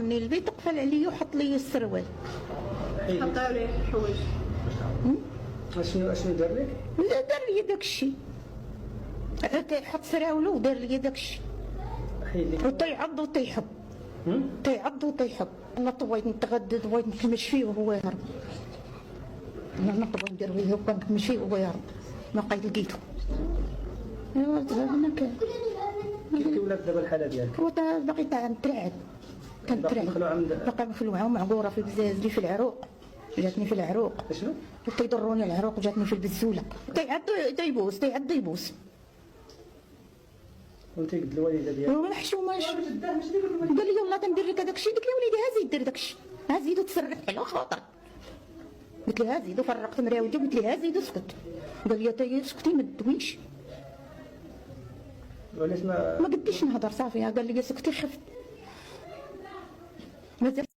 دخلني البيت قفل عليا وحط لي السروال. حط عليه الحوايج. اشنو دار لك؟ دار لي داك الشيء. حط سراولو ودار لي داك الشيء. وتيعض وتيحب. تيعض وتيحب. انا طويت نتغدد بغيت نكمش فيه وهو يهرب. انا نطبغ ندير فيه وكان نكمش فيه وهو يهرب. ما بقيت لقيته. ايوا هنا كان. كيف ولات دابا الحاله ديالك؟ هو باقي تنترعد. باقي مخلوعه ومعقوره في البزازلي في العروق. جاتني في العروق. شنو؟ تيضروني العروق وجاتني في البزوله. تيعض تيبوس تيعض يبوس. وانت قلت الوالده ديالك؟ ما حشوماش. قال لي يلاه تندير لك هذاك الشيء. قلت له وليدي ها زيد دير داك الشيء. ها زيد وتسرح على خاطر. قلت له ها زيد وفرقت مراودي وقلت له ها زيد وسكت. قال لي تي سكتي ما تدويش. وعلاش ما قديش نهضر صافي. قال لي سكتي خفت. مازال